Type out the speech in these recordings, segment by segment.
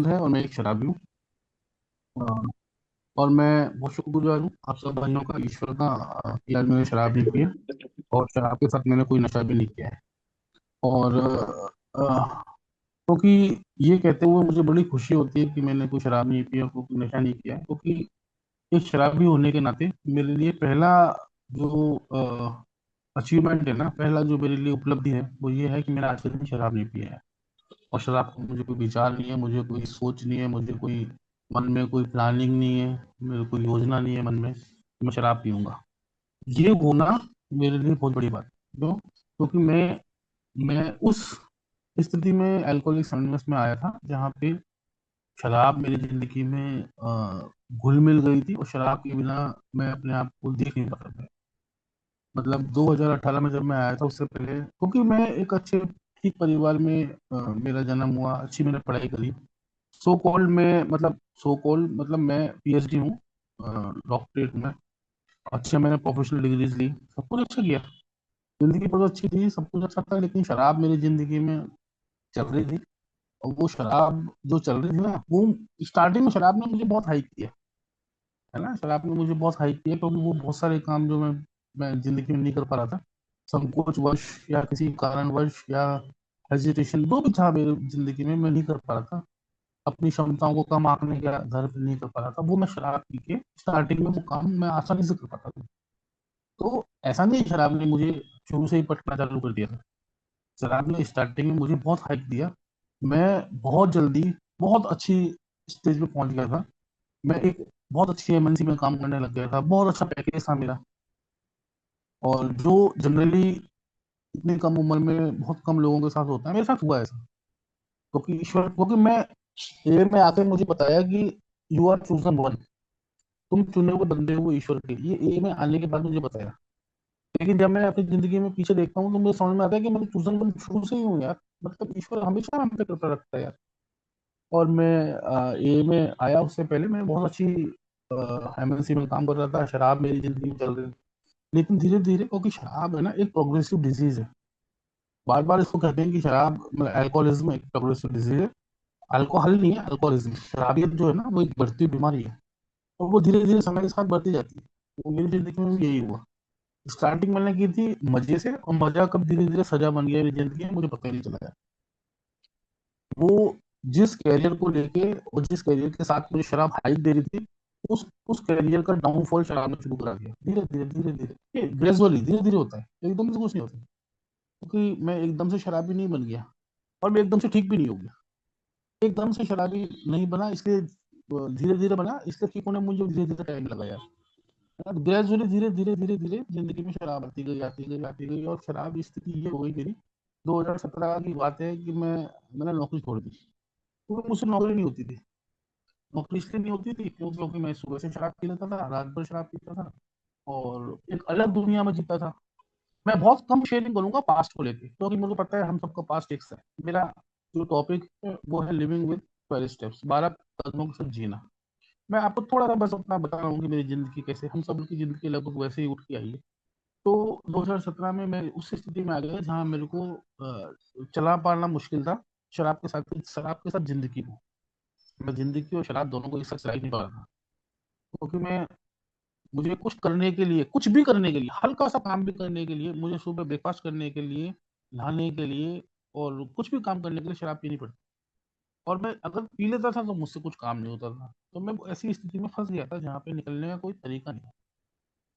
है और मैं एक शराबी हूँ। अ, और मैं बहुत शुक्रगुजार हूँ आप सब भाइयों का, ईश्वर का, कि आज मैंने शराब नहीं पी है और शराब के साथ मैंने कोई नशा भी नहीं किया है। और क्योंकि ये कहते हुए मुझे बड़ी खुशी होती है कि मैंने कोई शराब नहीं पी और कोई नशा नहीं किया है, क्योंकि एक शराबी होने के नाते मेरे लिए पहला जो अचीवमेंट है ना, पहला जो मेरे लिए उपलब्धि है, वो ये है कि मैंने आज के दिन शराब नहीं पिया है। और शराब का मुझे कोई विचार नहीं है, मुझे कोई सोच नहीं है, मुझे कोई मन में कोई प्लानिंग नहीं है, मेरे कोई योजना नहीं है मन में कि मैं शराब पीऊंगा। ये होना मेरे लिए बहुत बड़ी बात है। क्यों? क्योंकि मैं उस स्थिति में अल्कोहलिक्स एनोनिमस में आया था जहाँ पे शराब मेरी जिंदगी में घुल मिल गई थी, और शराब के बिना मैं अपने आप को देख नहीं पाता था। मतलब 2018 में जब मैं आया था, उससे पहले, क्योंकि मैं एक अच्छे ठीक परिवार में मेरा जन्म हुआ, अच्छी मैंने पढ़ाई करी। सो कॉल्ड मतलब मैं पीएचडी हूँ, डॉक्टरेट में, अच्छे मैंने प्रोफेशनल डिग्रीज ली, सब कुछ अच्छा किया, जिंदगी बहुत अच्छी थी, सब कुछ अच्छा था। लेकिन शराब मेरी जिंदगी में चल रही थी, और वो शराब जो चल रही थी ना, वो स्टार्टिंग में शराब ने मुझे बहुत हाइक किया, है ना, शराब ने मुझे बहुत हाइक किया, क्योंकि वो बहुत सारे काम जो मैं जिंदगी में नहीं कर पा रहा था, संकोचवश या किसी कारणवश या हेजिटेशन जो भी था मेरी जिंदगी में, मैं नहीं कर पा रहा था, अपनी क्षमताओं को कम आंकने के आधार पर नहीं कर पा रहा था, वो मैं शराब पी के स्टार्टिंग में वो काम मैं आसानी से कर पाता था। तो ऐसा नहीं है शराब ने मुझे शुरू से ही पटना चालू कर दिया था। शराब ने स्टार्टिंग में मुझे बहुत हाइक दिया। मैं बहुत जल्दी बहुत अच्छी स्टेज पे पहुंच गया था। मैं एक बहुत अच्छी एमएनसी में काम करने लग गया था, बहुत अच्छा पैकेज था मेरा। और जो जनरली इतनी कम उम्र में बहुत कम लोगों के साथ होता है, मेरे साथ हुआ ऐसा। क्योंकि मैं ए में आके मुझे बताया कि यू आर चूजन वन, तुम चुने हुए बंदे हो ईश्वर के, ये ए में आने के बाद मुझे बताया। लेकिन जब मैं अपनी जिंदगी में पीछे देखता हूँ तो मुझे समझ में आता है कि मैं चूजन वन शुरू से ही हूँ यार। मतलब ईश्वर हमेशा हम पे कृपा रखता है यार। और मैं ए में आया उससे पहले मैं बहुत अच्छी एमएनसी में काम कर रहा था, शराब मेरी जिंदगी में चल रही थी। लेकिन धीरे धीरे, क्योंकि शराब है ना एक प्रोग्रेसिव डिजीज है, बार बार इसको कहते हैं कि शराब मतलब अल्कोहलिज्म एक प्रोग्रेसिव डिजीज है। अल्कोहल नहीं है, अल्कोहलिज्म, शराबियत जो है ना वो एक बढ़ती हुई बीमारी है, और वो धीरे धीरे समय के साथ बढ़ती जाती है। तो मेरी जिंदगी में भी यही हुआ। स्टार्टिंग मैंने की थी मजे से, और मजा कब धीरे धीरे सजा बन गया मेरी जिंदगी में मुझे पता ही नहीं चला यार। वो जिस कैरियर को लेके और जिस कैरियर के साथ मुझे शराब हाइप दे रही थी, उस कैरियर का डाउनफॉल शराब ने शुरू करा दिया, धीरे धीरे धीरे धीरे, ग्रेजुअली धीरे धीरे होता है, एकदम से कुछ नहीं होता। क्योंकि मैं एकदम से शराबी नहीं बन गया, और मैं एकदम से ठीक भी नहीं हो गया। एकदम से शराबी नहीं बना, इसलिए धीरे धीरे बना, इसलिए ठीक होने में मुझे धीरे धीरे टाइम लगा यार। ग्रेजुअली धीरे धीरे धीरे धीरे जिंदगी में शराब आती गई आती गई आती गई, और शराब की स्थिति ये हो गई मेरी। 2017 की बात है कि मैंने नौकरी छोड़ दी, क्योंकि मुझसे नौकरी नहीं होती थी। नौकरी इसलिए नहीं होती थी क्योंकि मैं सुबह से शराब पी लेता था, रात भर शराब पीता था, और एक अलग दुनिया में जीता था। मैं बहुत कम शेयरिंग करूंगा पास्ट को लेके, क्योंकि मुझे पता है हम सबका पास्ट एक सा है। मेरा जो टॉपिक है वो है लिविंग विद 12 स्टेप्स, 12 कदमों के साथ जीना। मैं आपको थोड़ा सा बस अपना बता रहा हूँ कि मेरी जिंदगी कैसे, हम सब की जिंदगी लगभग वैसे ही उठ के आई है। तो 2017 में मैं उस स्थिति में आ गया जहाँ मेरे को चला पाना मुश्किल था, शराब के साथ जिंदगी को। मैं जिंदगी और शराब दोनों को एक साथ चला ही नहीं पा रहा था। क्योंकि मैं मुझे कुछ करने के लिए, कुछ भी करने के लिए, हल्का सा काम भी करने के लिए, मुझे सुबह ब्रेकफास्ट करने के लिए, नहाने के लिए, और कुछ भी काम करने के लिए शराब पीनी पड़ती। और मैं अगर पी लेता था तो मुझसे कुछ काम नहीं होता था। तो मैं ऐसी स्थिति में फंस गया था जहाँ पे निकलने का कोई तरीका नहीं।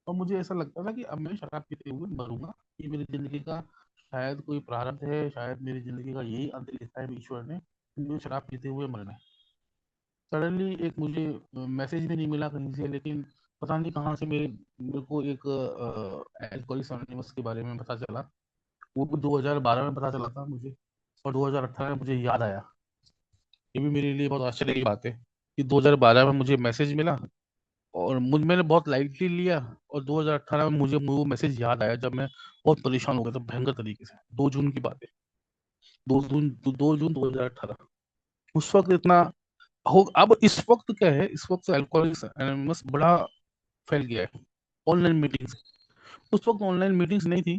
और मुझे ऐसा लगता था कि अब मैं शराब पीते हुए मरूंगा, ये मेरी जिंदगी का शायद कोई प्रारब्ध है, शायद मेरी जिंदगी का यही अंत लिखा है ईश्वर ने कि मुझे शराब पीते हुए मरना है। सडनली एक मुझे मैसेज भी नहीं मिला कहीं से, लेकिन पता नहीं कहाँ से मेरे को एक अल्कोहलिक्स एनोनिमस के बारे में पता चला। वो 2012 में पता चला था मुझे, और 2018 में मुझे याद आया। ये भी मेरे लिए बहुत आश्चर्य की बात है कि 2012 में मुझे मैसेज मिला, और मैंने बहुत लाइटली लिया, और 2018 में मुझे वो मैसेज याद आया जब मैं बहुत परेशान हो गया था भयंकर तरीके से। 2 जून की बात है, 2 जून 2018। उस वक्त इतना हो, अब इस वक्त क्या है, इस वक्त अल्कोहलिक्स एनोनिमस बड़ा फैल गया है ऑनलाइन मीटिंग्स। उस वक्त ऑनलाइन मीटिंग्स नहीं थी,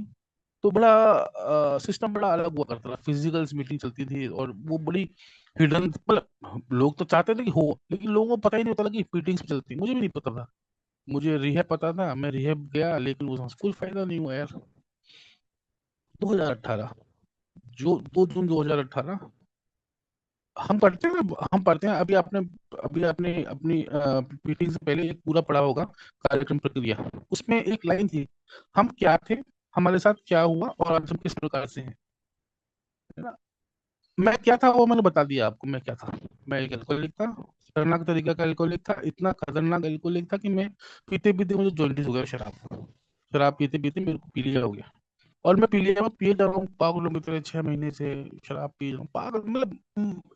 तो बड़ा सिस्टम बड़ा अलग हुआ करता था, फिजिकल मीटिंग चलती थी, और वो बड़ी हिडन, मतलब लोग तो चाहते थे कि हो, लेकिन लोगों को पता ही नहीं होता था कि मीटिंग्स चलती, मुझे भी नहीं पता था। मुझे रिहैब पता था, मैं रिहैब गया, लेकिन उसमें कोई फायदा नहीं हुआ यार। 2018, जो 2 जून 2018, हम पढ़ते हैं ना, हम पढ़ते हैं। अभी आपने अपनी मीटिंग से पहले एक पूरा पढ़ा होगा, कार्यक्रम प्रक्रिया। उसमें एक लाइन थी, हम क्या थे, हमारे साथ क्या हुआ, और आज हम किस प्रकार से हैं। है ना? मैं क्या था वो मैंने बता दिया आपको, मैं क्या था। मैं एक अल्कोहलिक था, खतरनाक तरीका का अल्कोहलिक था, इतना खतरनाक अल्कोहलिक था कि मैं पीते पीते मुझे जॉइंटिस हो गया शराब। शराब पीते पीते मेरे को पीलिया हो गया। और मैं पीलिया में पिए जा रहा हूँ पागलों की तरह, 6 महीने से शराब पी रहा हूँ, पागल, मतलब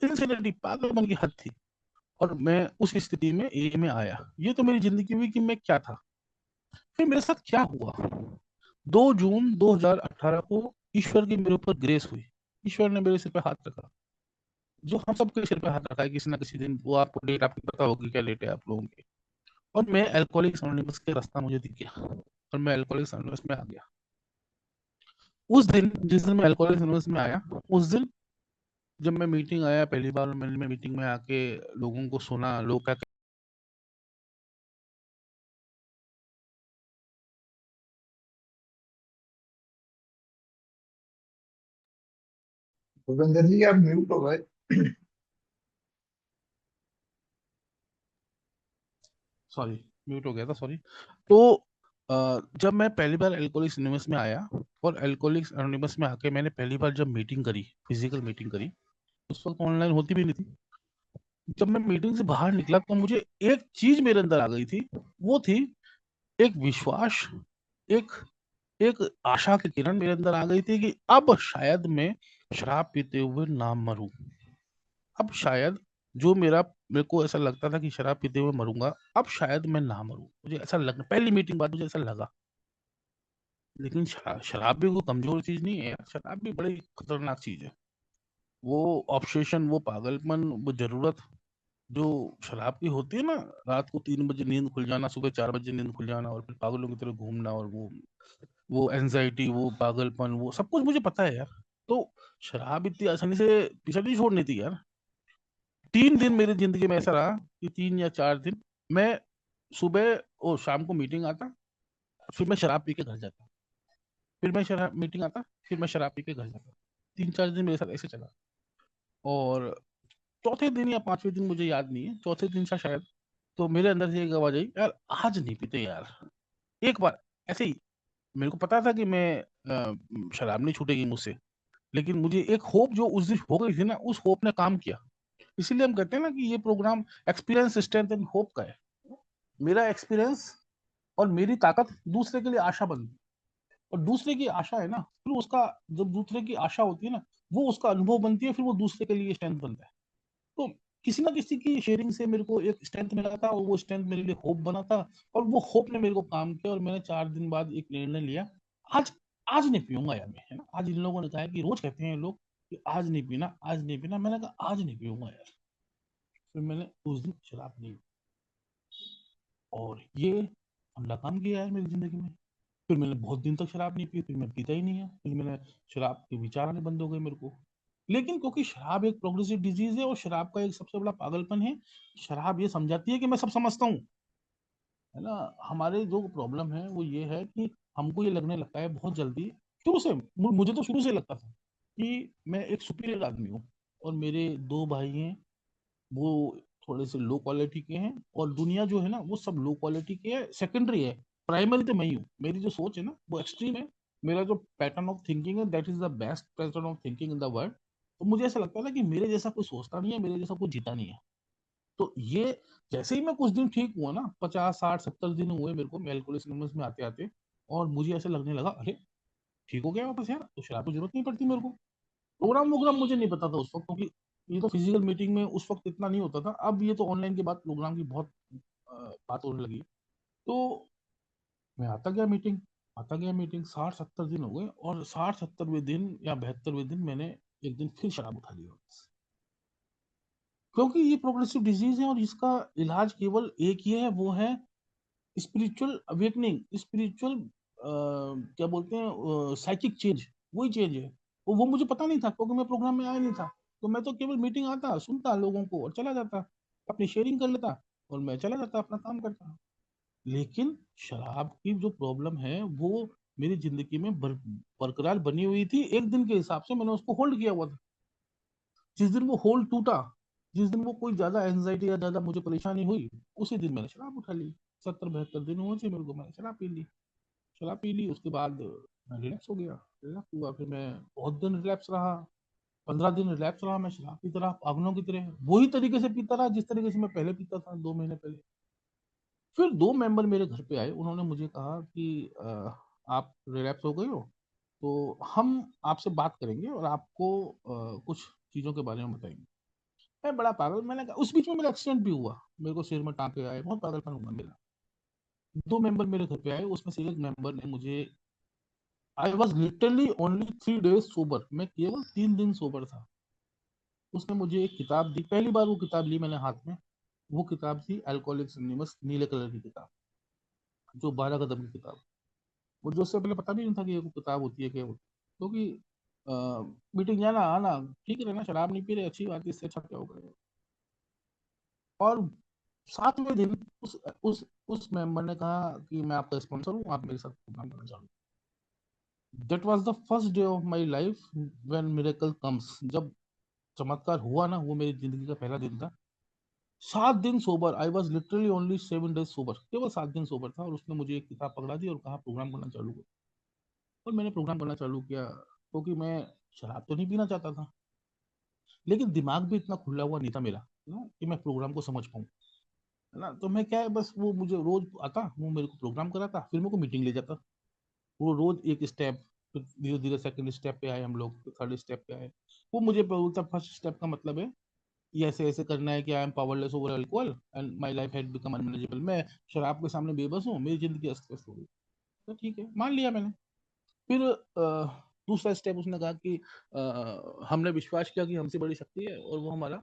इंसिनेटी, पागलपन की हद थी। और मैं उस स्थिति में ए में आया। ये तो मेरी जिंदगी हुई कि मैं क्या था। फिर मेरे साथ क्या हुआ, 2 जून 2018 को ईश्वर की मेरे ऊपर ग्रेस हुई। ईश्वर ने मेरे सिर पे हाथ रखा, जो हम सबके सिर पे हाथ रखा है किसी ना किसी दिन। वो आपको डेट आपको पता होगी, क्या डेट है आप लोगों की। और मैं अल्कोहलिक्स एनोनिमस के रास्ता मुझे दिख गया, और मैं अल्कोहलिक्स एनोनिमस में आ गया। उस दिन, जिस दिन मैं अल्कोहलिक्स एनोनिमस में आया, उस दिन जब मैं मीटिंग आया पहली बार, मैंने मीटिंग में आके लोगों को सुना, लोग क्या। भूपेंद्र जी आप म्यूट हो गए। सॉरी, म्यूट हो गया था, सॉरी। तो जब मैं पहली बार अल्कोहलिक्स एनोनिमस में आया, और अल्कोहलिक्स एनोनिमस में आके मैंने पहली बार जब मीटिंग करी, फिजिकल मीटिंग करी, उस वक्त ऑनलाइन होती भी नहीं थी। जब मैं मीटिंग से बाहर निकला तो मुझे एक चीज मेरे अंदर आ गई थी, वो थी एक विश्वास, एक एक आशा की किरण मेरे अंदर आ गई थी कि अब शायद मैं शराब पीते हुए ना मरूं। अब शायद, जो मेरे को ऐसा लगता था कि शराब पीते हुए मरूंगा, अब शायद मैं ना मरूं, मुझे ऐसा लगना, पहली मीटिंग बाद मुझे ऐसा लगा। लेकिन शराब भी कोई कमजोर चीज नहीं है यार, शराब भी बड़ी खतरनाक चीज है। वो ऑब्सेशन, वो पागलपन, वो जरूरत जो शराब की होती है ना, रात को 3 बजे नींद खुल जाना, सुबह 4 बजे नींद खुल जाना, और फिर पागलों की तरह घूमना, और वो एंजाइटी, वो पागलपन, वो सब कुछ मुझे पता है यार। तो शराब इतनी आसानी से पीछा नहीं छोड़नी थी यार। 3 दिन मेरी जिंदगी में ऐसा रहा कि 3 या 4 दिन मैं सुबह और शाम को मीटिंग आता, फिर मैं शराब पी के घर जाता, फिर मैं शराब मीटिंग आता, फिर मैं शराब पी के घर जाता। 3-4 दिन मेरे साथ ऐसे चला। और चौथे दिन या 5वें दिन, मुझे याद नहीं है, चौथे दिन था शायद, तो मेरे अंदर से एक आवाज आई, यार आज नहीं पीते यार, एक बार ऐसे ही। मेरे को पता था कि मैं शराब नहीं छूटेगी मुझसे, लेकिन मुझे एक होप जो उस दिन हो गई थी ना, उस होप ने काम किया। इसीलिए हम कहते हैं ना कि ये programme experience, strength and hope का है। मेरा एक्सपीरियंस और मेरी ताकत दूसरे के लिए आशा बनती, और दूसरे की आशा है ना, फिर उसका, जब दूसरे की आशा होती है ना, वो उसका अनुभव बनती है, फिर वो दूसरे के लिए स्ट्रेंथ बनता है। तो किसी ना किसी की शेयरिंग से मेरे को एक स्ट्रेंथ मिला था, और वो स्ट्रेंथ मेरे लिए होप बना था। और वो होप ने मेरे को काम किया, और मैंने 4 दिन बाद एक निर्णय लिया, आज आज नहीं पीऊंगा यार मैं, है ना। आज इन लोगों ने कहा है कि रोज कहते हैं लोग कि आज नहीं पीना, आज नहीं पीना, मैंने कहा आज नहीं पीऊंगा यार। फिर मैंने उस दिन शराब नहीं, और ये हमला काम किया है मेरी जिंदगी में। फिर मैंने बहुत दिन तक शराब नहीं पी, फिर मैं पीता ही नहीं है, फिर मैंने शराब के विचार आने बंद हो गए मेरे को। लेकिन क्योंकि शराब एक प्रोग्रेसिव डिजीज है, और शराब का एक सबसे बड़ा पागलपन है, शराब ये समझाती है कि मैं सब समझता हूँ, है ना। हमारे जो प्रॉब्लम है वो ये है कि हमको ये लगने लगता है बहुत जल्दी, शुरू से, मुझे तो शुरू से लगता था कि मैं एक सुपीरियर आदमी हूँ, और मेरे 2 भाई हैं, वो थोड़े से लो क्वालिटी के हैं, और दुनिया जो है ना वो सब लो क्वालिटी की है, सेकेंडरी है। प्राइमरी तो मैं ही हूँ, मेरी जो सोच है ना वो एक्सट्रीम है। मेरा जो पैटर्न ऑफ थिंकिंग है, that is the best pattern of thinking in the world. तो मुझे ऐसा लगता है ना कि मेरे जैसा कोई सोचता नहीं है, मेरे जैसा कोई जीता नहीं है। तो ये, जैसे ही मैं कुछ दिन ठीक हुआ ना, 50, 60, 70 दिन हुए मेरे को अल्कोहलिक्स में आते आते, और मुझे ऐसे लगने लगा, अरे ठीक हो गया वापस यार, तो शराब की जरूरत नहीं पड़ती मेरे को। प्रोग्राम वोग्राम मुझे नहीं पता था उस वक्त, क्योंकि ये तो फिजिकल मीटिंग में उस वक्त इतना नहीं होता था। अब ये तो ऑनलाइन के बाद प्रोग्राम की बहुत बात होने लगी। तो मैं आता गया मीटिंग, 60-70 दिन हो गए, और 60-70वें दिन या 72वें दिन मैंने एक दिन फिर शराब उठा लिया, क्योंकि ये प्रोग्रेसिव डिजीज है, और इसका इलाज केवल एक ही है, वो है स्पिरिचुअल अवेकनिंग, स्पिरिचुअल क्या बोलते हैं, साइकिक चेंज। वही चेंज है। वो मुझे पता नहीं था, क्योंकि मैं प्रोग्राम में आया नहीं था। तो मैं तो केवल मीटिंग आता, सुनता लोगों को और चला जाता, अपनी शेयरिंग कर लेता और मैं चला जाता, अपना काम करता। लेकिन शराब की जो प्रॉब्लम है वो मेरी जिंदगी में बरकरार बनी हुई थी। एक दिन के हिसाब से मैंने उसको होल्ड किया हुआ था। जिस दिन वो होल्ड टूटा, जिस दिन वो कोई ज्यादा एंजाइटी या ज्यादा मुझे परेशानी हुई, उसी दिन मैंने शराब उठा ली। 70-72 दिन हुए थे मेरे को, मैंने शराब पी ली। शराब पी ली, उसके बाद मैं रिलैक्स हो गया। रिलैक्स हुआ, फिर मैं बहुत दिन रिलैक्स रहा। 15 दिन रिलैक्स रहा, मैं शराब पीता रहा पागलों की तरह, वही तरीके से पीता रहा जिस तरीके से मैं पहले पीता था 2 महीने पहले। फिर 2 मेंबर मेरे घर पे आए, उन्होंने मुझे कहा कि आप रिलैक्स हो गए हो, तो हम आपसे बात करेंगे और आपको कुछ चीजों के बारे में बताएंगे। मैं बड़ा पागल, मैंने कहा, उस बीच में मेरा एक्सीडेंट भी हुआ, मेरे को सिर में टांके आए, बहुत पागलपन हुआ मेरा। 2 मेंबर मेरे घर पे आए, उसमें से एक मेंबर ने मुझे, I was literally only 3 days sober, मैं केवल 3 दिन सोबर था। उसने मुझे एक किताब दी, पहली बार वो किताब ली मैंने हाथ में। वो किताब थी अल्कोहलिक्स एनोनिमस, नीले कलर की किताब, जो 12 कदम की किताब। मुझे उससे पहले पता भी नहीं था कि ये कोई किताब होती है, क्या होती है, क्योंकि मीटिंग जाना आना ठीक है ना, शराब नहीं पी रहे, अच्छी बात है, इससे अच्छा क्या होगा। और 7वें दिन उस मेंबर ने कहा कि मैं आपका स्पॉन्सर हूँ, आप मेरे साथ प्रोग्राम करना चालू। That was the first day of my life when miracle comes. जब चमत्कार हुआ ना, वो मेरी जिंदगी का पहला दिन था। 7 दिन sober, I was literally only 7 days sober, केवल 7 दिन सोबर था। और उसने मुझे एक किताब पकड़ा दी और कहा प्रोग्राम करना चालू करो। और मैंने प्रोग्राम करना चालू किया, क्योंकि मैं शराब तो नहीं पीना चाहता था, लेकिन दिमाग भी इतना खुला हुआ नहीं था मेरा ना कि मैं प्रोग्राम को समझ पाऊँ, है ना। तो मैं क्या है, बस वो मुझे रोज आता, वो मेरे को प्रोग्राम कराता, फिर मेरे को मीटिंग ले जाता। वो रोज एक स्टेप, फिर धीरे धीरे सेकंड स्टेप पे आए हम लोग, फिर थर्ड स्टेप पे आए। वो मुझे बोलता फर्स्ट स्टेप का मतलब है ये ऐसे ऐसे करना है कि I am powerless over alcohol and my life had become unmanageable. मैं शराब के सामने बेबस हूँ, मेरी जिंदगी अस्त व्यस्त हो गई। तो ठीक है, मान लिया मैंने। फिर दूसरा स्टेप उसने कहा कि हमने विश्वास किया कि हमसे बड़ी शक्ति है और वो हमारा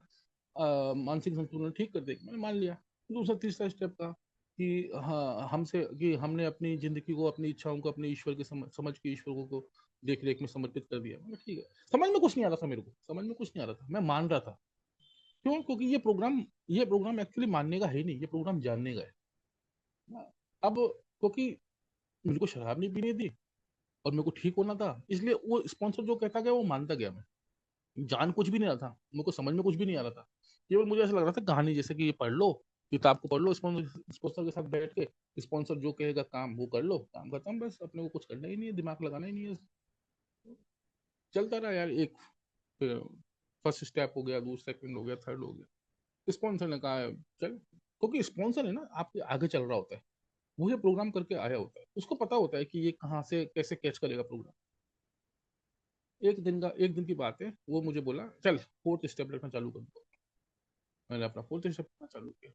मानसिक संतुलन ठीक कर देगी। मैंने मान लिया। दूसरा तीसरा स्टेप था कि हाँ, हमसे कि हमने अपनी जिंदगी को, अपनी इच्छाओं को अपने ईश्वर के समझ के ईश्वर को देख रेख में समर्पित कर दिया। मैंने ठीक है। समझ में कुछ नहीं आ रहा था, मेरे को समझ में कुछ नहीं आ रहा था, मैं मान रहा था। क्यों? क्योंकि ये प्रोग्राम एक्चुअली मानने का है नहीं, ये प्रोग्राम जानने का है। अब क्योंकि मेरे को शराब नहीं पीनी थी और मेरे को ठीक होना था, इसलिए वो स्पॉन्सर जो कहता गया वो मानता गया। मैं जान कुछ भी नहीं रहा था, मेरे को समझ में कुछ भी नहीं आ रहा था। केवल मुझे ऐसा लग रहा था कहानी जैसे कि ये पढ़ लो, किताब को पढ़ लो, स्पॉन्सर के साथ बैठ के स्पॉन्सर जो कहेगा काम वो कर लो, काम खत्म, बस अपने को कुछ करना ही नहीं है, दिमाग लगाना ही नहीं है। चलता रहा यार। एक फर्स्ट स्टेप हो गया, दूसरा सेकंड हो गया, थर्ड हो गया। स्पॉन्सर ने कहा चल, क्योंकि स्पॉन्सर है ना आपके आगे चल रहा होता है, वो ये प्रोग्राम करके आया होता है, उसको पता होता है कि ये कहाँ से कैसे कैच करेगा प्रोग्राम। एक दिन की बात है, वो मुझे बोला चल फोर्थ स्टेप रखना चालू कर दो। मैंने अपना फोर्थ स्टेप रखना चालू किया।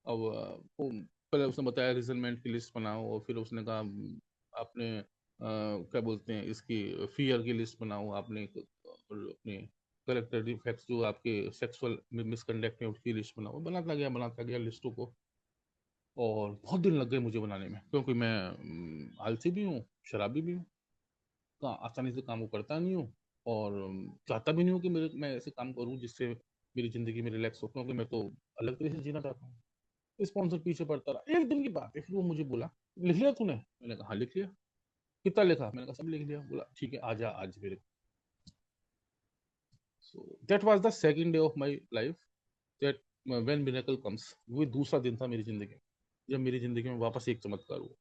अब पहले उसने बताया रिजल्टमेंट की लिस्ट बनाओ, और फिर उसने कहा आपने क्या बोलते हैं इसकी, फियर की लिस्ट बनाओ आपने, और अपने करेक्टर डिफेक्ट्स जो आपके सेक्सुअल मिसकंडक्ट है उसकी लिस्ट बनाओ। बनाता गया लिस्टों को। और बहुत दिन लग गए मुझे बनाने में, क्योंकि मैं आलसी भी हूँ, शराबी भी हूँ, आसानी से काम को करता नहीं हूँ। और चाहता भी नहीं हूँ कि मैं ऐसे काम करूँ जिससे मेरी जिंदगी में रिलैक्स हो, क्योंकि मैं तो अलग तरीके से जीना चाहता हूँ। स्पॉन्सर पीछे पड़ता रहा। एक दिन की बात है, फिर वो मुझे बोला लिख लिया तूने? मैंने कहा हाँ लिख लिया। कितना लिखा? मैंने कहा सब लिख लिया। बोला ठीक है, आजा आज मेरे। So that was the second day of my life, that when miracle comes. वो दूसरा दिन था मेरी जिंदगी में, जब मेरी जिंदगी में वापस एक चमत्कार हुआ।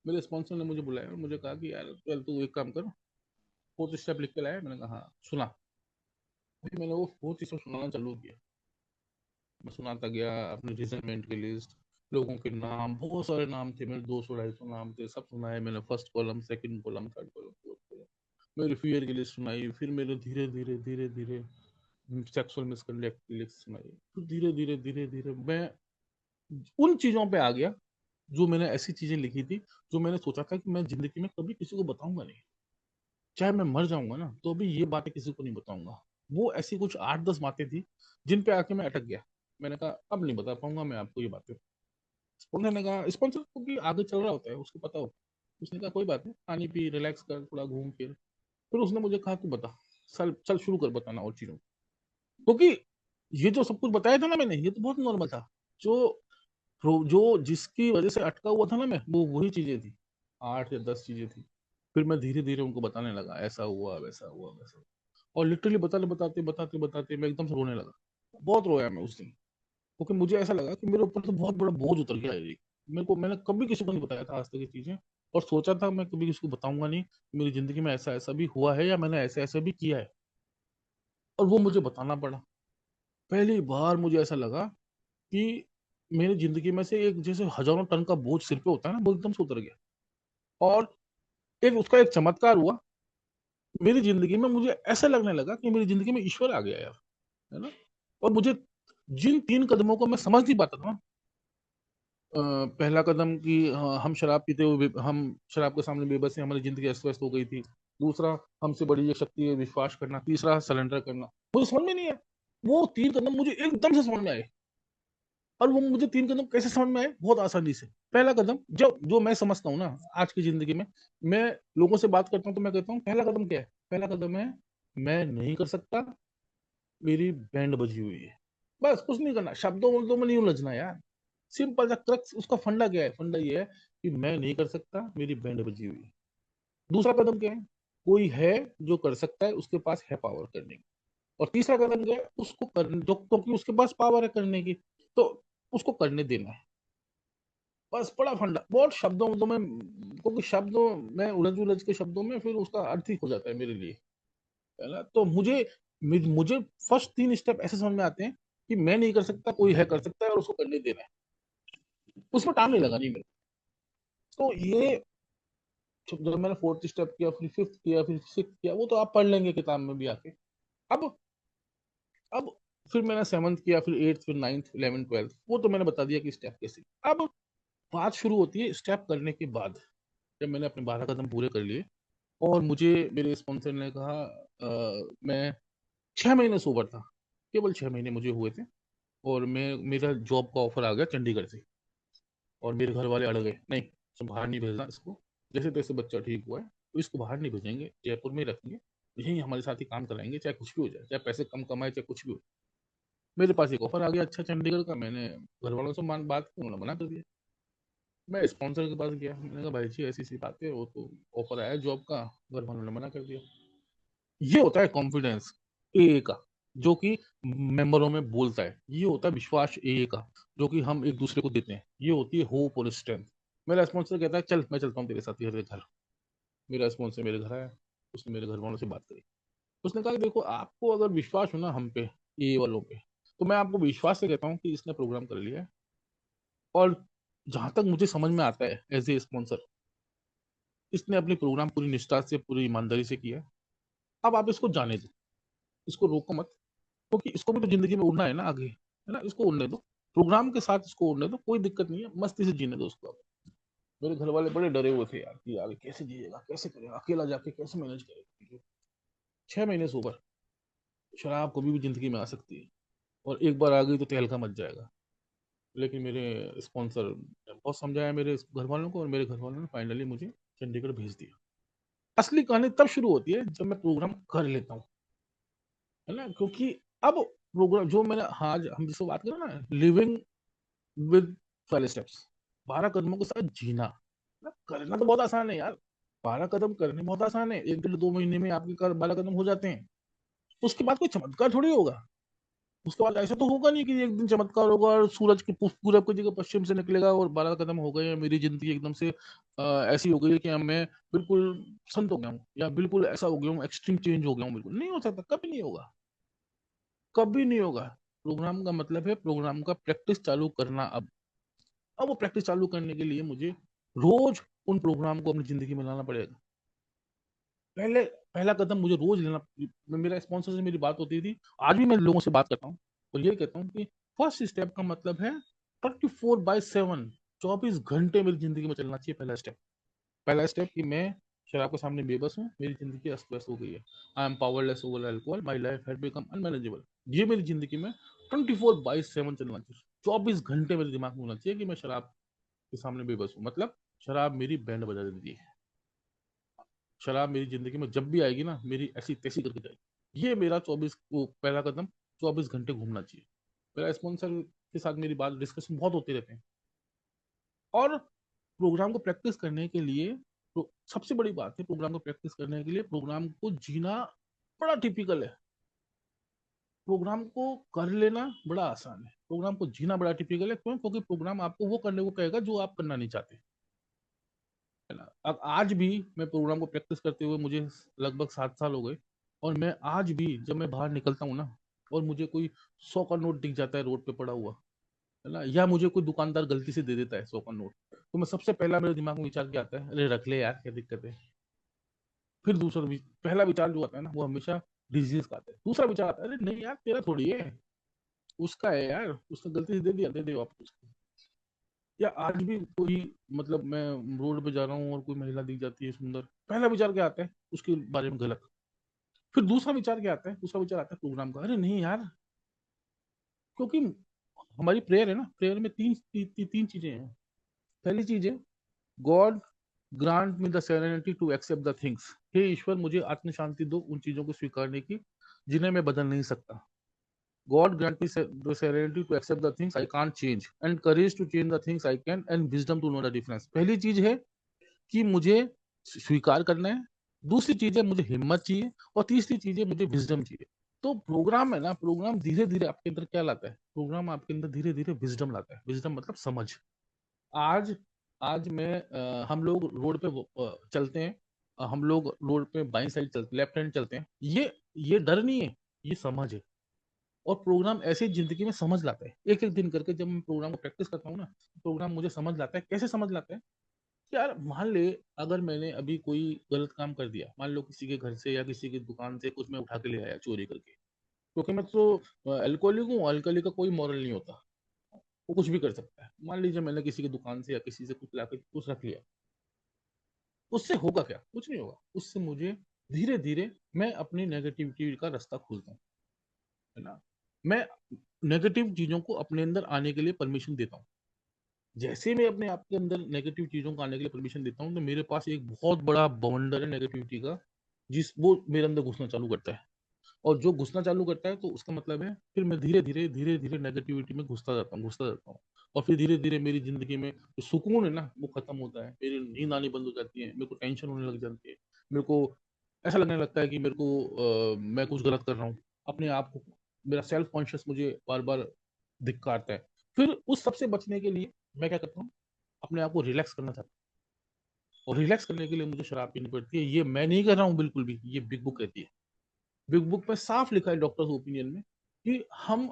मेरे स्पॉन्सर ने मुझे बुलाया और मुझे कहा कि यार चल तू एक काम कर, फोर्थ स्टेप लिख के लाया। मैंने कहा हाँ सुना। फिर मैंने वो फोर्थ स्टेप सुनाना चालू किया। मैं सुनाता गया अपने रिजल्टमेंट की लिस्ट, लोगों के नाम, बहुत सारे नाम थे मेरे, 200-250 नाम थे, सब सुनाए मैंने। First column, second column, third column, fourth column. मेरी फियर की लिस्ट सुनाई। फिर मेरे धीरे धीरे धीरे धीरे सेक्सुअल मिसकंडक्ट की लिस्ट सुनाई। फिर धीरे धीरे धीरे धीरे मैं उन चीजों पे आ गया जो मैंने, ऐसी चीजें लिखी थी जो मैंने सोचा था कि मैं जिंदगी में कभी किसी को बताऊंगा नहीं, चाहे मैं मर जाऊंगा ना तो भी ये बातें किसी को नहीं बताऊंगा। वो ऐसी कुछ 8-10 बातें थी जिन पे आके मैं अटक गया। मैंने कहा अब नहीं बता पाऊंगा मैं आपको ये बातें। स्पॉन्सर ने कहा, स्पॉन्सर को भी आगे चल रहा होता है, उसको पता होता है। उसने कहा कोई बात नहीं, पानी पी, रिलैक्स कर, थोड़ा घूम फिर। फिर उसने मुझे कहा तू बता, चल चल शुरू कर बताना और चीजों को। क्योंकि ये जो सब कुछ बताया था ना मैंने, ये तो बहुत नॉर्मल था। जो जो जिसकी वजह से अटका हुआ था ना मैं, वो वही चीजें थी, 8 या 10 चीजें थी। फिर मैं धीरे धीरे उनको बताने लगा, ऐसा हुआ वैसा हुआ वैसा हुआ। और लिटरली बताते बताते बताते बताते मैं एकदम से रोने लगा। बहुत रोया मैं उस दिन, क्योंकि मुझे ऐसा लगा कि मेरे ऊपर तो बहुत बड़ा बोझ उतर गया है ये। मैंने कभी किसी को नहीं बताया था आज तक ये चीजें। और सोचा था मैं कभी किसी को बताऊंगा नहीं, मेरी जिंदगी में ऐसा ऐसा भी हुआ है या मैंने ऐसे ऐसे भी किया है। और वो मुझे बताना पड़ा। पहली बार मुझे ऐसा लगा कि मेरी जिंदगी में से एक जैसे हजारों टन का बोझ सिर पे होता है ना, वो एकदम से उतर गया। और उसका एक चमत्कार हुआ मेरी जिंदगी में। मुझे ऐसा लगने लगा कि मेरी जिंदगी में ईश्वर आ गया यार, है ना। और मुझे जिन 3 कदमों को मैं समझ नहीं पाता था ना, पहला कदम कि हम शराब पीते हुए हम शराब के सामने बेबस हैं, हमारी जिंदगी अस्त व्यस्त हो गई थी। दूसरा, हमसे बड़ी एक शक्ति है विश्वास करना। तीसरा, सरेंडर करना। मुझे समझ में नहीं है, वो 3 कदम मुझे एकदम से समझ में आए। और वो मुझे 3 कदम कैसे समझ में आए, बहुत आसानी से। पहला कदम, जो जो मैं समझता हूँ ना आज की जिंदगी में, मैं लोगों से बात करता हूँ तो मैं कहता हूँ पहला कदम क्या है। पहला कदम है, मैं नहीं कर सकता, मेरी बैंड बजी हुई है। बस कुछ नहीं करना, शब्दों वर्दों में नहीं उलझना यार। सिंपल सा क्रक्स, उसका फंडा क्या है, फंडा ये है कि मैं नहीं कर सकता, मेरी बैंड बजी हुई है। दूसरा कदम क्या है, कोई है जो कर सकता है, उसके पास है पावर करने की। और तीसरा कदम क्या है, उसको कर जो, क्योंकि उसके पास पावर है करने की, तो उसको करने देना है। बस बड़ा फंडा, बहुत शब्दों में क्योंकि शब्दों में उलझ उलझ के शब्दों में फिर उसका अर्थ ही खो जाता है मेरे लिए, है ना। तो मुझे मुझे फर्स्ट 3 स्टेप ऐसे समझ में आते हैं कि मैं नहीं कर सकता, कोई है कर सकता है, और उसको करने देना है। उसमें टाइम नहीं लगा नहीं मेरे। तो ये जब मैंने 4th स्टेप किया, फिर 5th किया, फिर 6th किया, वो तो आप पढ़ लेंगे किताब में भी आके। अब अब फिर मैंने 7th किया, फिर 8th, फिर 9th, 11th, 12th, वो तो मैंने बता दिया कि स्टेप कैसे। अब बात शुरू होती है स्टेप करने के बाद। जब मैंने अपने 12 कदम पूरे कर लिए और मुझे मेरे स्पॉन्सर ने कहा, मैं 6 महीने सोबर था, केवल 6 महीने मुझे हुए थे। और मैं मेरा जॉब का ऑफर आ गया चंडीगढ़ से। और मेरे घर वाले अड़ गए, नहीं तो बाहर नहीं भेजना इसको, जैसे तैसे बच्चा ठीक हुआ है तो इसको बाहर नहीं भेजेंगे, जयपुर में ही रखेंगे, यही हमारे साथ ही काम कराएंगे, चाहे कुछ भी हो जाए, चाहे पैसे कम कमाए, चाहे कुछ भी हो। मेरे पास एक ऑफर आ गया अच्छा चंडीगढ़ का। मैंने घर वालों से मान बात की, उन्होंने मना कर दिया। मैं स्पॉन्सर के पास गया, मैंने कहा भाई जी ऐसी सी बात है, वो तो ऑफर आया जॉब का, घर वालों ने मना कर दिया। ये होता है कॉन्फिडेंस ए का, जो कि मेंबरों में बोलता है। ये होता है विश्वास ए का, जो कि हम एक दूसरे को देते हैं। ये होती है होप और स्ट्रेंथ। मेरा स्पॉन्सर कहता है चल मैं चलता हूँ तेरे साथ तेरे घर। मेरा स्पॉन्सर मेरे घर आया, उसने मेरे घर वालों से बात करी। उसने कहा कि देखो, आपको अगर विश्वास हो ना हम पे, ए वालों पे, तो मैं आपको विश्वास से कहता हूँ कि इसने प्रोग्राम कर लिया है। और जहां तक मुझे समझ में आता है एज ए स्पॉन्सर, इसने अपनी प्रोग्राम पूरी निष्ठा से, पूरी ईमानदारी से किया है। अब आप इसको जाने दो, इसको रोको मत, क्योंकि इसको भी तो जिंदगी में उड़ना है ना आगे, है ना। इसको उड़ने दो, प्रोग्राम के साथ इसको उड़ने दो, कोई दिक्कत नहीं है, मस्ती से जीने दो उसको। मेरे घर वाले बड़े डरे हुए थे यार कि यार कैसे जिएगा, कैसे करेगा, अकेला जाके कैसे मैनेज करेगा। 6 महीने से ऊपर, शराब कभी भी जिंदगी में आ सकती है, और एक बार आ गई तो तहलका मच जाएगा। लेकिन मेरे स्पॉन्सर ने बहुत समझाया मेरे घर वालों को, और मेरे घर वालों ने फाइनली मुझे चंडीगढ़ भेज दिया। असली कहानी तब शुरू होती है जब मैं प्रोग्राम कर लेता हूँ, है ना। क्योंकि अब प्रोग्राम जो मैंने, हाँ आज हम जिसको बात करें ना, लिविंग विद 12 स्टेप्स, 12 कदमों के साथ जीना ना, करना तो बहुत आसान है यार। 12 कदम करने बहुत आसान है, 1 डेढ़ 2 महीने में आपके 12 कदम हो जाते हैं। उसके बाद कोई चमत्कार थोड़ी होगा। उसके बाद ऐसा तो होगा नहीं कि एक दिन चमत्कार होगा और सूरज की पूरब की जगह पश्चिम से निकलेगा और 12 कदम हो गए, मेरी जिंदगी एकदम से ऐसी हो गई है कि अब मैं बिल्कुल संत हो गया हूँ, या बिल्कुल ऐसा हो गया हूँ, एक्सट्रीम चेंज हो गया हूँ। बिल्कुल नहीं हो सकता, कभी नहीं होगा, कभी नहीं होगा। प्रोग्राम का मतलब है प्रोग्राम का प्रैक्टिस चालू करना। अब वो प्रैक्टिस चालू करने के लिए मुझे रोज उन प्रोग्राम को अपनी जिंदगी में लाना पड़ेगा। पहले पहला कदम मुझे रोज लेना। मेरा स्पॉन्सर से मेरी बात होती थी, आज भी मैं लोगों से बात करता हूँ और ये कहता हूँ कि फर्स्ट स्टेप का मतलब है 24/7, 24 घंटे मेरी जिंदगी में चलना चाहिए। पहला स्टेप कि मैं शराब के सामने बेबस हूँ, मेरी जिंदगी अस्त व्यस्त हो गई है। I am powerless over alcohol, my life had become unmanageable. ये मेरी जिंदगी में 24/7 चलना चाहिए। 24 घंटे मेरे दिमाग में होना चाहिए कि मैं शराब के सामने बेबस हूँ, मतलब शराब मेरी बैंड बजा देती है। शराब मेरी जिंदगी में जब भी आएगी ना, मेरी ऐसी तैसी करके जाएगी। ये मेरा 24 वो पहला कदम 24 घंटे घूमना चाहिए। मेरा स्पॉन्सर के साथ मेरी बात डिस्कशन बहुत होते रहते हैं। और प्रोग्राम को प्रैक्टिस करने के लिए तो सबसे बड़ी बात है, प्रोग्राम को प्रैक्टिस करने के लिए प्रोग्राम को जीना बड़ा टिपिकल है। प्रोग्राम को कर लेना बड़ा आसान है, प्रोग्राम को जीना बड़ा टिपिकल है। क्यों? क्योंकि प्रोग्राम आपको वो करने को कहेगा जो आप करना नहीं चाहते, है ना। अब आज भी मैं प्रोग्राम को प्रैक्टिस करते हुए मुझे लगभग 7 साल हो गए, और मैं आज भी जब मैं बाहर निकलता हूँ ना, और मुझे कोई 100 का नोट दिख जाता है रोड पे पड़ा हुआ, है ना, या मुझे कोई दुकानदार गलती से दे देता है 100 का नोट, तो मैं सबसे पहला मेरे दिमाग में विचार क्या आता है? अरे रख ले यार, क्या दिक्कत है। फिर दूसरा पहला विचार जो आता है ना, वो हमेशा डिजीज का आता है। दूसरा विचार आता है, अरे नहीं यार, तेरा थोड़ी है, उसका है यार, उसने गलती से दे दिया, दे दे वापस उसको। या आज भी कोई, मतलब मैं रोड पे जा रहा हूँ और कोई महिला दिख जाती है सुंदर, पहला विचार क्या आता है? उसके बारे में गलत। फिर दूसरा विचार क्या आता है? दूसरा विचार आता है प्रोग्राम का, अरे नहीं यार, क्योंकि हमारी प्रेयर है ना, प्रेयर में तीन चीजें हैं। पहली चीज है, God grant me the serenity to accept the things. हे ईश्वर, मुझे आत्म शांति दो उन चीजों को स्वीकारने की जिन्हें मैं बदल नहीं सकता। God grant me the serenity to accept the things I can't change, and courage to change the things I can, and wisdom to know the difference. पहली चीज है कि मुझे स्वीकार करना है, दूसरी चीज है मुझे हिम्मत चाहिए, और तीसरी चीज है मुझे विजडम चाहिए। तो प्रोग्राम है ना, प्रोग्राम धीरे धीरे आपके अंदर क्या लाता है? प्रोग्राम आपके अंदर धीरे धीरे विजडम लाता है। विजडम मतलब समझ। आज आज मैं हम लोग रोड पे चलते हैं, हम लोग रोड पे बाई साइड चलते, लेफ्ट हैंड चलते हैं, ये डर नहीं है, ये समझ है। और प्रोग्राम ऐसे ही जिंदगी में समझ लाता है, एक एक दिन करके। जब मैं प्रोग्राम को प्रैक्टिस करता हूँ ना, प्रोग्राम मुझे समझ लाता है। कैसे समझ लाता है? कि यार मान ले, अगर मैंने अभी कोई गलत काम कर दिया, मान लो किसी के घर से या किसी की दुकान से कुछ मैं उठा के ले आया चोरी करके, क्योंकि मैं तो अल्कोहलिक हूँ, अल्कोहलिक का कोई मॉरल नहीं होता, वो कुछ भी कर सकता है। मान लीजिए मैंने किसी की दुकान से या किसी से कुछ लाके कुछ रख लिया, उससे होगा क्या? कुछ नहीं होगा। उससे मुझे धीरे धीरे मैं अपनी नेगेटिविटी का रास्ता खोलता हूँ, है ना। मैं नेगेटिव चीजों को अपने अंदर आने के लिए परमिशन देता हूँ। जैसे मैं अपने आप के अंदर नेगेटिव चीजों को आने के लिए परमिशन देता हूँ, तो मेरे पास एक बहुत बड़ा बवंडर है नेगेटिविटी का, जिस वो मेरे अंदर घुसना चालू करता है। और जो घुसना चालू करता है, तो उसका मतलब है फिर मैं धीरे धीरे नेगेटिविटी में घुसता जाता हूँ। और फिर धीरे धीरे मेरी जिंदगी में जो सुकून है ना, वो खत्म होता है। मेरी नींद आनी बंद हो जाती है, मेरे को टेंशन होने लग जाती है, मेरे को ऐसा लगने लगता है कि मेरे को मैं कुछ गलत कर रहा हूँ। अपने आप को, मेरा सेल्फ कॉन्शियस मुझे बार बार धिक्कारता है। फिर उस सबसे बचने के लिए मैं क्या करता हूँ? अपने आप को रिलैक्स करना चाहता हूँ, और रिलैक्स करने के लिए मुझे शराब पीनी पड़ती है। ये मैं नहीं कर रहा हूँ बिल्कुल भी, ये बिग बुक कहती है। बिग बुक में साफ लिखा है, डॉक्टर्स ओपिनियन में, कि हम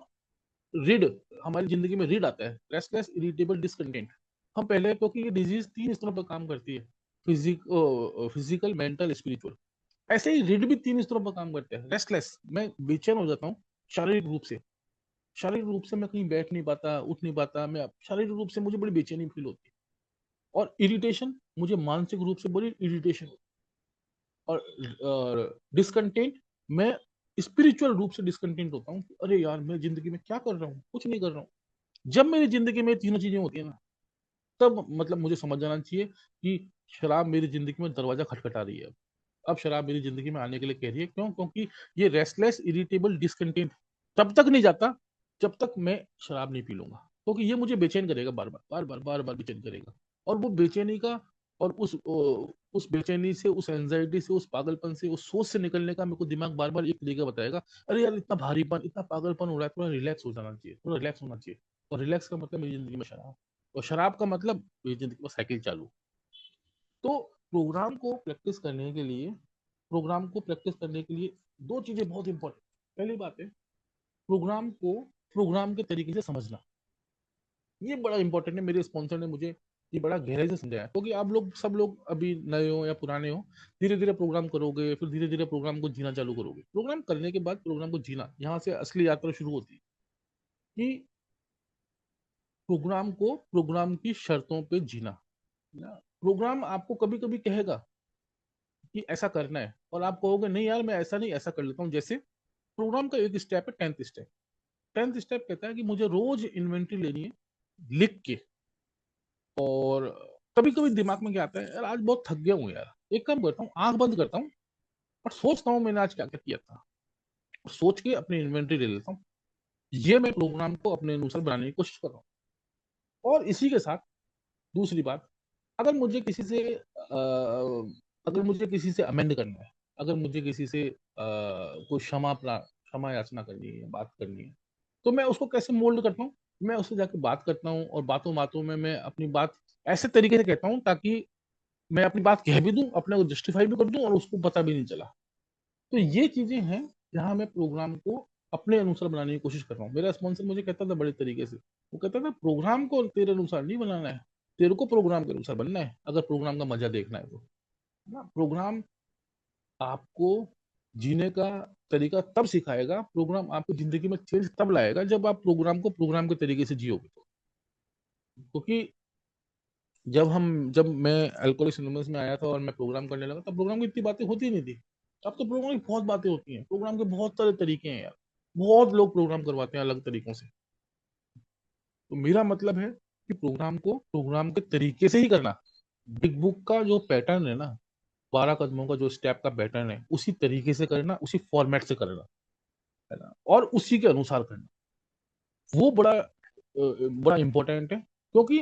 रीड, हमारी जिंदगी में रीड आता है, रेस्टलेस इरिटेबल डिसकंटेंट। हम पहले, क्योंकि ये डिजीज 3 स्तरों पर काम करती है, फिजिकल, मेंटल, स्पिरिचुअल। ऐसे ही रीड भी 3 स्तरों पर काम करते हैं। रेस्टलेस, मैं बेचैन हो जाता हूँ शारीरिक रूप से। शारीरिक रूप से मैं कहीं बैठ नहीं पाता, उठ नहीं पाता, मैं शारीरिक रूप से मुझे बड़ी बेचैनी फील होती है। और इरिटेशन, मुझे मानसिक रूप से बड़ी इरिटेशन। और डिसकंटेंट, मैं स्पिरिचुअल रूप से डिसकंटेंट होता हूँ। अरे यार, मैं जिंदगी में क्या कर रहा हूँ? कुछ नहीं कर रहा हूँ। जब मेरी जिंदगी में तीनों चीजें होती है ना, तब मतलब मुझे समझ जाना चाहिए कि शराब मेरी जिंदगी में दरवाजा खटखटा रही है। अब शराब मेरी जिंदगी में आने के लिए कह रही है। क्यों? क्योंकि ये रेस्टलेस इरिटेबल डिसकंटेंट तब तक नहीं जाता जब तक मैं शराब नहीं पी लूंगा, क्योंकि ये मुझे बेचैन करेगा, बार बार बेचैन करेगा। और वो बेचैनी का, और उस बेचैनी से, उस एंजाइटी से, उस पागलपन से, उस सोच से निकलने का मेरे को दिमाग बार बार एक तरीका बताएगा। अरे यार, इतना भारीपन, इतना पागलपन हो रहा है, थोड़ा रिलैक्स हो जाना चाहिए, थोड़ा रिलैक्स होना चाहिए। और रिलैक्स का मतलब मेरी जिंदगी में शराब, और शराब का मतलब मेरी जिंदगी में साइकिल चालू। तो प्रोग्राम को प्रैक्टिस करने के लिए दो चीजें बहुत इंपॉर्टेंट। पहली बात है, प्रोग्राम को प्रोग्राम के तरीके से समझना। ये बड़ा इंपॉर्टेंट है। मेरे स्पॉन्सर ने मुझे ये बड़ा गहराई से समझाया, क्योंकि आप लोग, सब लोग अभी नए हो या पुराने हो, धीरे धीरे प्रोग्राम करोगे, फिर धीरे धीरे प्रोग्राम को जीना चालू करोगे। प्रोग्राम करने के बाद प्रोग्राम को जीना, यहाँ से असली यात्रा शुरू होती है। कि प्रोग्राम को प्रोग्राम की शर्तों पे जीना। प्रोग्राम आपको कभी कभी कहेगा कि ऐसा करना है, और आप कहोगे नहीं यार, मैं ऐसा नहीं, ऐसा कर लेता हूँ। जैसे प्रोग्राम का एक स्टेप है, 10th स्टेप। 10th स्टेप कहता है कि मुझे रोज इन्वेंट्री लेनी है, लिख के। और कभी कभी दिमाग में क्या आता है, यार आज बहुत थक गया हूँ यार, एक काम करता हूँ, आंख बंद करता हूँ और सोचता हूँ मैंने आज क्या क्या किया था। सोच के अपनी इन्वेंट्री ले लेता हूँ। ये मैं प्रोग्राम को अपने अनुसार बनाने की कोशिश कर रहा हूँ। और इसी के साथ दूसरी बात, अगर मुझे किसी से अगर मुझे किसी से अमेंड करना है, अगर मुझे किसी से कोई क्षमा याचना करनी है, बात करनी है, तो मैं उसको कैसे मोल्ड करता हूँ? मैं उससे जाके बात करता हूँ और बातों-बातों में मैं अपनी बात ऐसे तरीके से कहता हूँ ताकि मैं अपनी बात कह भी दूँ, अपने को जस्टिफाई भी कर दूँ और उसको पता भी नहीं चला। तो ये चीज़ें हैं, जहाँ मैं प्रोग्राम को अपने अनुसार बनाने की कोशिश कर रहा हूँ। मेरा स्पॉन्सर मुझे कहता था बड़े तरीके से, वो कहता था प्रोग्राम को तेरे अनुसार नहीं बनाना है, तेरे को प्रोग्राम के अनुसार बनना है, अगर प्रोग्राम का मज़ा देखना है तो। ना प्रोग्राम आपको जीने का तरीका तब सिखाएगा, प्रोग्राम आपकी ज़िंदगी में चेंज तब लाएगा जब आप प्रोग्राम को प्रोग्राम के तरीके से जियोगे तो। क्योंकि जब मैं अल्कोहलिक्स एनोनिमस में आया था और मैं प्रोग्राम करने लगा, तब प्रोग्राम की इतनी बातें होती नहीं थी। अब तो प्रोग्राम की बहुत बातें होती हैं। प्रोग्राम के बहुत सारे तरीके हैं यार। बहुत लोग प्रोग्राम करवाते हैं अलग तरीकों से। तो मेरा मतलब है कि प्रोग्राम को प्रोग्राम के तरीके से ही करना। बिग बुक का जो पैटर्न है ना, 12 कदमों का जो स्टेप का पैटर्न है, उसी तरीके से करना, उसी फॉर्मेट से करना, है ना? और उसी के अनुसार करना। वो बड़ा इम्पोर्टेंट है, क्योंकि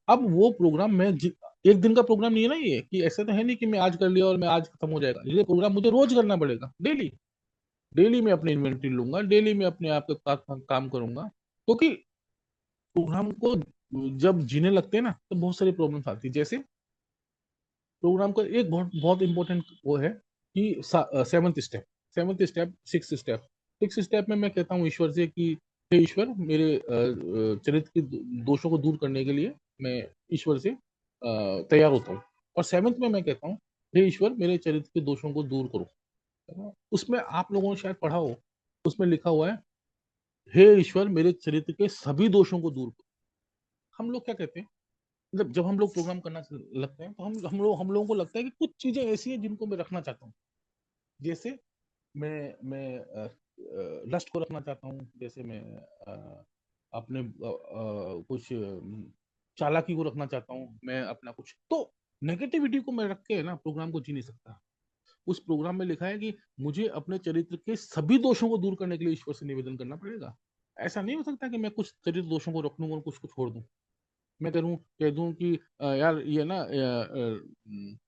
अब वो प्रोग्राम एक दिन का प्रोग्राम नहीं है ना, ये कि ऐसा तो है नहीं कि मैं आज कर लिया और मैं आज खत्म हो जाएगा। ये प्रोग्राम मुझे रोज करना पड़ेगा, डेली। डेली मैं अपनी इन्वेंटरी लूंगा, डेली मैं अपने आप के साथ काम करूंगा, क्योंकि प्रोग्राम को जब जीने लगते हैं ना, तो बहुत सारी प्रॉब्लम्स आती है। जैसे प्रोग्राम का एक बहुत बहुत इंपॉर्टेंट वो है कि seventh step, six step. Six step में मैं कहता हूँ ईश्वर से कि हे ईश्वर, मेरे चरित्र के दोषों को दूर करने के लिए मैं ईश्वर से तैयार होता हूँ। और सेवंथ में मैं कहता हूँ, हे ईश्वर, मेरे चरित्र के दोषों को दूर करो, है ना? उसमें आप लोगों ने शायद पढ़ा हो, उसमें लिखा हुआ है, हे ईश्वर, मेरे चरित्र के सभी दोषों को दूर करो। हम लोग क्या कहते हैं, मतलब जब हम लोग प्रोग्राम करना लगते हैं, तो हम लोगों को लगता है कि कुछ चीजें ऐसी हैं जिनको मैं रखना चाहता हूँ। जैसे मैं लस्ट को रखना चाहता हूँ, जैसे मैं अपने कुछ चालाकी को रखना चाहता हूँ, मैं अपना कुछ तो नेगेटिविटी को मैं रख के ना प्रोग्राम को जी नहीं सकता। उस प्रोग्राम में लिखा है कि मुझे अपने चरित्र के सभी दोषों को दूर करने के लिए ईश्वर से निवेदन करना पड़ेगा। ऐसा नहीं हो सकता कि मैं कुछ चरित्र दोषों को रख लूंगा और कुछ को छोड़ दूं। मैं कह दूं कि यार ये ना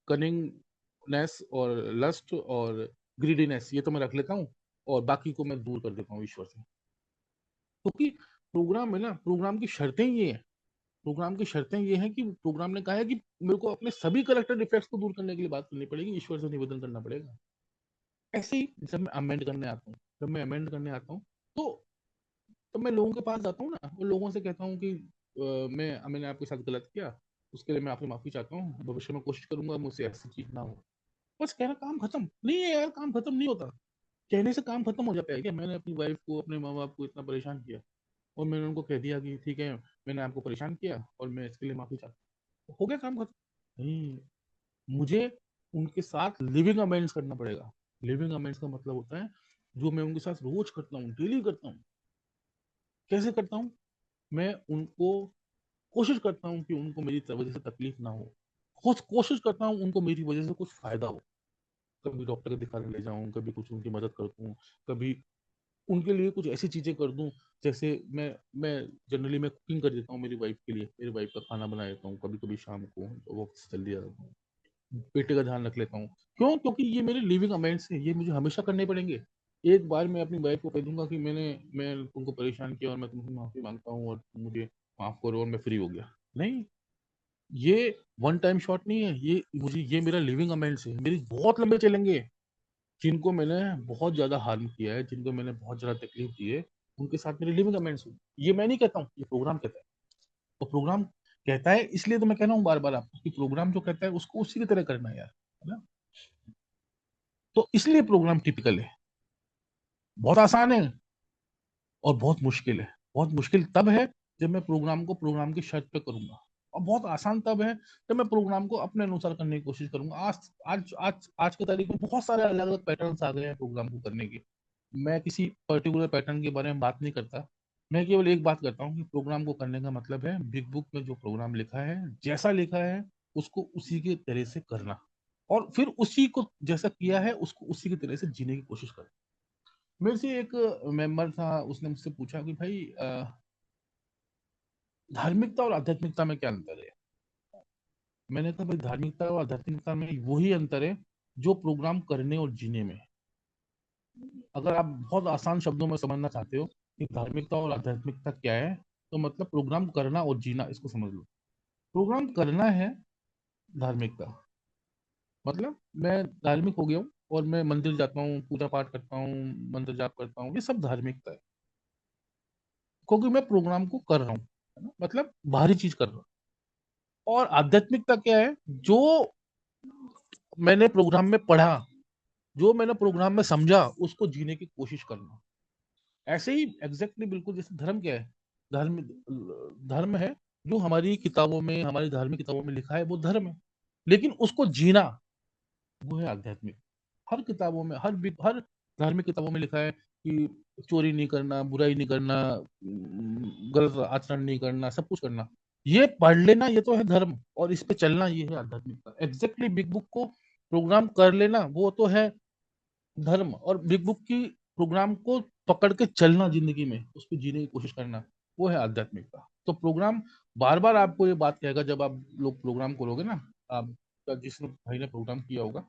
कनिंगनेस और लस्ट और ग्रीडीनेस ये तो मैं रख लेता हूँ और बाकी को मैं दूर कर देता हूँ ईश्वर से। क्योंकि प्रोग्राम में ना, प्रोग्राम की शर्तें ये हैं, प्रोग्राम की शर्तें ये हैं कि प्रोग्राम ने कहा है कि मेरे को अपने सभी करेक्टर डिफेक्ट्स को दूर करने के लिए बात करनी पड़ेगी, ईश्वर से निवेदन करना पड़ेगा। ऐसे ही जब मैं अमेंड करने आता हूँ, तो मैं लोगों के पास जाता हूँ ना और लोगों से कहता हूँ कि मैंने आपके साथ गलत किया, उसके लिए मैं आपसे माफी चाहता हूँ, भविष्य में कोशिश करूंगा मुझसे ऐसी चीज ना हो। बस कहना, काम खत्म। नहीं है यार, काम खत्म नहीं होता। कहने से काम खत्म हो जाता है क्या? मैंने अपनी वाइफ को, अपने माँ बाप को इतना परेशान किया और मैंने उनको कह दिया कि ठीक है, मैंने आपको परेशान किया और मैं इसके लिए माफी चाहता हूँ, हो गया काम खत्म? नहीं, मुझे उनके साथ लिविंग अमेंड्स करना पड़ेगा। लिविंग अमेंड्स का मतलब होता है जो मैं उनके साथ रोज करता हूँ, डेली करता हूँ। कैसे करता हूँ? मैं उनको कोशिश करता हूँ कि उनको मेरी वजह से तकलीफ ना हो। कोशिश करता हूँ उनको मेरी वजह से कुछ फायदा हो। कभी डॉक्टर के दिखाने ले जाऊँ, कभी कुछ उनकी मदद कर दूँ, कभी उनके लिए कुछ ऐसी चीजें कर दूं। जैसे मैं जनरली मैं कुकिंग कर देता हूँ मेरी वाइफ के लिए, मेरी वाइफ का खाना बना देता हूँ कभी कभी शाम को, वो जल्दी आ जाता हूँ। बेटे का ध्यान रख लेता हूँ। क्यों? क्योंकि ये मेरे लिविंग अमेंड्स है, ये मुझे हमेशा करने पड़ेंगे। एक बार मैं अपनी वाइफ को कह दूंगा कि मैं तुमको परेशान किया और मैं तुमसे माफी मांगता हूँ और तुम मुझे माफ करो और मैं फ्री हो गया। नहीं, ये वन टाइम शॉट नहीं है, ये मेरा लिविंग अमेंड्स है, मेरी बहुत लंबे चलेंगे। जिनको मैंने बहुत ज्यादा हार्म किया है, जिनको मैंने बहुत ज्यादा तकलीफ दी है, उनके साथ मेरी लिविंग अमेंड्स हुई। ये मैं नहीं कहता हूँ, ये प्रोग्राम कहता है। तो प्रोग्राम कहता है, इसलिए तो मैं कह रहा हूँ बार बार आपको कि प्रोग्राम जो कहता है उसको उसी की तरह करना है यार, है ना? तो इसलिए प्रोग्राम टिपिकल है। बहुत आसान है और बहुत मुश्किल है। बहुत मुश्किल तब है जब मैं प्रोग्राम को प्रोग्राम की शर्त पे करूंगा, और बहुत आसान तब है जब मैं प्रोग्राम को अपने अनुसार करने की कोशिश करूंगा। आज की तारीख में बहुत सारे अलग अलग पैटर्न्स आ गए हैं प्रोग्राम को करने के। मैं किसी पर्टिकुलर पैटर्न के बारे में बात नहीं करता। मैं केवल एक बात करता हूँ कि प्रोग्राम को करने का मतलब है बिग बुक में जो प्रोग्राम लिखा है, जैसा लिखा है उसको उसी के तरह से करना, और फिर उसी को जैसा किया है उसको उसी की तरह से जीने की कोशिश करना। मेरे से एक मेंबर था, उसने मुझसे पूछा कि भाई धार्मिकता और आध्यात्मिकता में क्या अंतर है। मैंने कहा भाई धार्मिकता और आध्यात्मिकता में वही अंतर है जो प्रोग्राम करने और जीने में है। अगर आप बहुत आसान शब्दों में समझना चाहते हो कि धार्मिकता और आध्यात्मिकता क्या है, तो मतलब प्रोग्राम करना और जीना, इसको समझ लो। प्रोग्राम करना है धार्मिकता, मतलब मैं धार्मिक हो गया हूँ और मैं मंदिर जाता हूँ, पूजा पाठ करता हूँ, मंत्र जाप करता हूँ, ये सब धार्मिकता है, क्योंकि मैं प्रोग्राम को कर रहा हूँ, है ना? मतलब बाहरी चीज कर रहा हूँ। और आध्यात्मिकता क्या है? जो मैंने प्रोग्राम में पढ़ा, जो मैंने प्रोग्राम में समझा, उसको जीने की कोशिश करना। ऐसे ही एग्जैक्टली बिल्कुल जैसे धर्म क्या है, धर्म धर्म है जो हमारी किताबों में, हमारी धार्मिक किताबों में लिखा है, वो धर्म है। लेकिन उसको जीना, वो है आध्यात्मिक। हर किताबों में, हर धार्मिक किताबों में लिखा है कि चोरी नहीं करना, बुराई नहीं करना, गलत आचरण नहीं करना, सब कुछ करना। ये पढ़ लेना, ये तो है धर्म, और इस पे चलना, ये है आध्यात्मिकता। एग्जैक्टली बिग बुक को प्रोग्राम कर लेना, वो तो है धर्म। और बिग बुक की प्रोग्राम को पकड़ के चलना जिंदगी में, उस पर जीने की कोशिश करना, वो है आध्यात्मिकता। तो प्रोग्राम बार बार आपको ये बात कहेगा, जब आप लोग प्रोग्राम करोगे ना, आप जिस भाई ने प्रोग्राम किया होगा,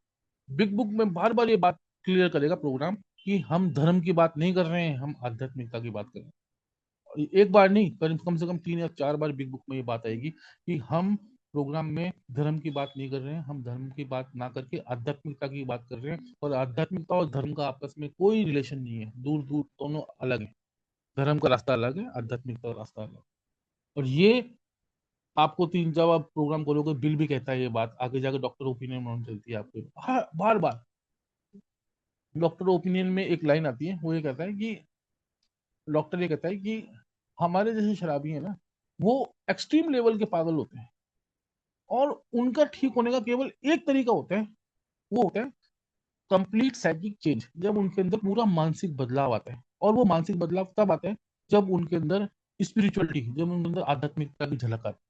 बिग बुक में बार बार ये बात क्लियर करेगा प्रोग्राम, कि हम धर्म की बात नहीं कर रहे हैं, हम आध्यात्मिकता की बात कर रहे हैं। एक बार नहीं, कम से कम 3 या 4 बार बिग बुक में ये बात आएगी कि हम प्रोग्राम में धर्म की बात नहीं कर रहे हैं, हम धर्म की बात ना करके आध्यात्मिकता की बात कर रहे हैं। और आध्यात्मिकता और धर्म का आपस में कोई रिलेशन नहीं है, दूर दूर दोनों अलग है। धर्म का रास्ता अलग है, आध्यात्मिकता का रास्ता अलग है। और ये आपको जब आप प्रोग्राम करोगे, बिल भी कहता है ये बात, आगे जाकर डॉक्टर ओपिनियन में चलती है आपको, बार बार डॉक्टर ओपिनियन में एक लाइन आती है, वो ये कहता है कि डॉक्टर ये कहता है कि हमारे जैसे शराबी है ना, वो एक्सट्रीम लेवल के पागल होते हैं, और उनका ठीक होने का केवल एक तरीका होता है, वो होता है कंप्लीट साइकिक चेंज। जब उनके अंदर पूरा मानसिक बदलाव आता है, और वो मानसिक बदलाव तब आता है जब उनके अंदर स्पिरिचुअलिटी, जब उनके अंदर आध्यात्मिकता की झलक आती है।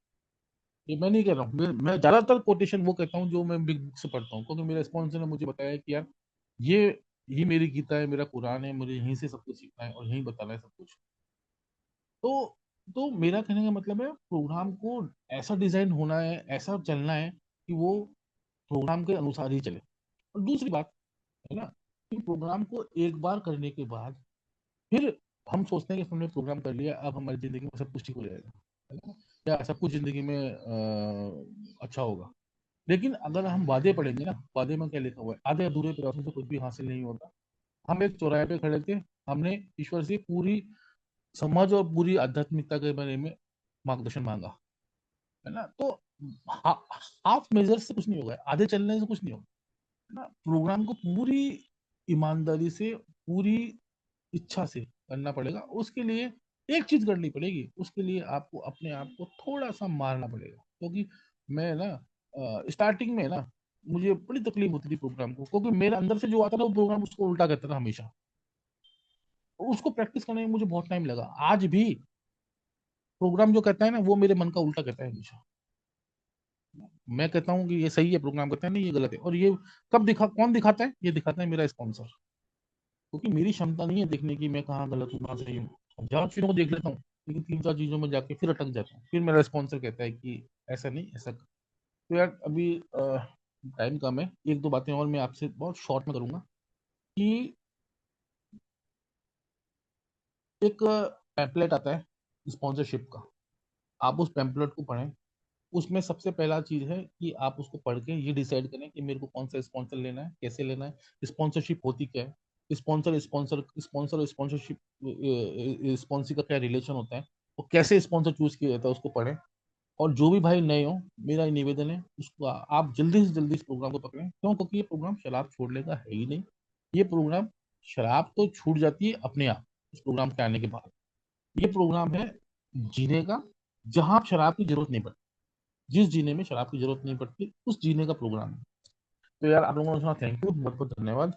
ये मैं नहीं कह रहा हूँ, मैं ज्यादातर कोटेशन वो कहता हूँ जो मैं बिग बुक से पढ़ता हूँ, क्योंकि मेरा स्पॉन्सर ने मुझे बताया कि यार ये ये मेरी गीता है, मेरा कुरान है, मुझे यहीं से सब कुछ सीखना है और यहीं बताना है सब कुछ। तो तो मेरा कहने का मतलब है, प्रोग्राम को ऐसा डिजाइन होना है, ऐसा चलना है कि वो प्रोग्राम के अनुसार ही चले। और दूसरी बात है ना, कि प्रोग्राम को एक बार करने के बाद फिर हम सोचते हैं कि हमने प्रोग्राम कर लिया, अब हमारी जिंदगी में सब कुछ ठीक हो जाएगा, है ना, या सब कुछ जिंदगी में अच्छा होगा। लेकिन अगर हम वादे पढ़ेंगे ना, वादे में क्या लिखा हुआ है, आधे अधूरे प्रयासों से कुछ भी हासिल नहीं होता। हम एक चौराहे पे खड़े थे, हमने ईश्वर से पूरी समाज और पूरी आध्यात्मिकता के बारे में मार्गदर्शन मांगा, है ना। तो हाफ मेजर से कुछ नहीं होगा, आधे चलने से कुछ नहीं होगा, है ना। प्रोग्राम को पूरी ईमानदारी से, पूरी इच्छा से करना पड़ेगा। उसके लिए एक चीज करनी पड़ेगी, उसके लिए आपको अपने आप को थोड़ा सा मारना पड़ेगा। क्योंकि मैं ना स्टार्टिंग में ना, मुझे बड़ी तकलीफ होती थी प्रोग्राम को, क्योंकि मेरे अंदर से जो आता था वो प्रोग्राम उसको उल्टा कहता था हमेशा। उसको प्रैक्टिस करने में मुझे बहुत टाइम लगा। आज भी प्रोग्राम जो कहता है ना, वो मेरे मन का उल्टा कहता है हमेशा। मैं कहता हूँ कि ये सही है, प्रोग्राम कहता है नहीं ये गलत है। और ये कौन दिखाता है? ये दिखाता है मेरा स्पॉन्सर। क्योंकि मेरी क्षमता नहीं है देखने की मैं कहाँ गलत हूँ, कहाँ सही हूँ। ज्यादा चीजों को देख लेता हूँ, लेकिन 3 4 चीजों में जाके फिर अटक जाता हूँ, फिर मेरा स्पॉन्सर कहता है कि ऐसा नहीं, ऐसा कर। तो यार अभी टाइम कम है, एक दो बातें और मैं आपसे बहुत शॉर्ट में करूंगा। कि एक पैम्पलेट आता है स्पॉन्सरशिप का, आप उस पैम्पलेट को पढ़ें। उसमें सबसे पहला चीज है कि आप उसको पढ़ के ये डिसाइड करें कि मेरे को कौन सा स्पॉन्सर लेना है, कैसे लेना है, स्पॉन्सरशिप होती क्या है, स्पॉन्सर स्पॉन्सरशिप स्पॉन्सर का क्या रिलेशन होता है, और कैसे स्पॉन्सर चूज किया जाता है, उसको पढ़ें। और जो भी भाई नए हो, मेरा ये निवेदन है, उसको आप जल्दी से जल्दी इस प्रोग्राम को पकड़ें। क्यों? क्योंकि ये प्रोग्राम शराब छोड़ने का है ही नहीं। ये प्रोग्राम, शराब तो छूट जाती है अपने आप इस प्रोग्राम के आने के बाद। ये प्रोग्राम है जीने का, जहां शराब की जरूरत नहीं पड़ती। जिस जीने में शराब की जरूरत नहीं पड़ती, उस जीने का प्रोग्राम है। तो यार आप लोगों ने सुना, थैंक यू, बहुत बहुत धन्यवाद।